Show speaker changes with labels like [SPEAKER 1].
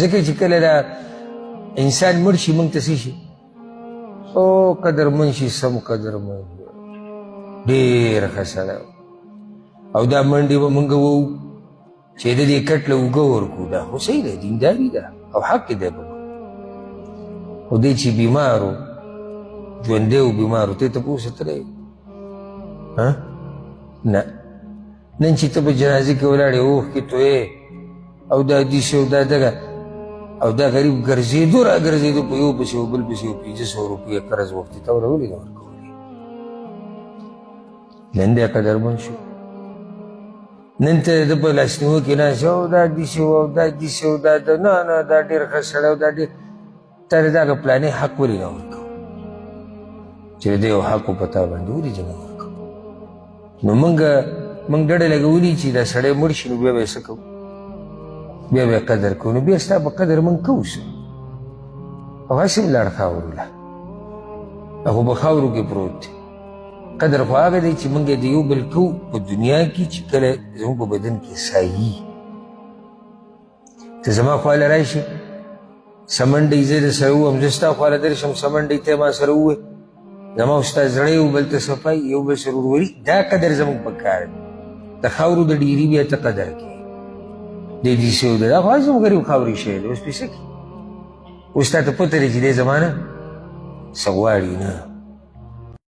[SPEAKER 1] ځکه چې کله دا انسان مړ شي موږ ته څه شي او قدرمن شي سم قدرمن ډېر ښه سړی او دا منډې به موږ ووو چې د دې کټ له اوږه ورکړو دا خو صحیح دی دینداري ده او حق دی به خو دی چې بیمار و ژوندی و بیمار و ته تپوس تللی نه نن چې ته په جنازې کې ولاړې اوښکې تویې او دا داسې او دا دغه او دا غریب ګرځېدو را ګرځېدو په یو پسې او بل پسې او 500 روپۍ قرض وختې ته ولې ولې نه ورکولې نن دی قدرمن شو نن ته د په لاسنیوه کې ناست او دا داسې و او دا داسې و دا نه نه دا ډېر ښه سړی او دا ډېر تا د دغه پلانې حق ولې نه ورکوو چې د یو حق په تا باندې ولې دې نه ورکوو نو موږ ډډه لګولي چې دا سړی مړ شي نو بیا به یې څه کوو بیا به قدر کوو نو بیا ستا په قدر موږ کوو څه او هسې ولاړ خاورو له هغه په خاورو کې پروت دی قدر خو هغه دی چې موږ د یو بل کوو په دنیا کې چې کله زموږ په بدن کې سایي ته زما خواله راشي سمنډۍ زه د سره ووم زه ستا خواله درشم سمنډۍ ته ما سره ووایې زما ستا زړه یو بل ته صفایي یو بل سره وروري دا قدر زموږ په کار دی د خاورو د ډیري بیا ته قدر کوې دی دیسې و دا خو زموږ غریب خاورې شی دی اوس پې څه کړي اوس تا ته پته دی چې دی زما نه څه غواړي نه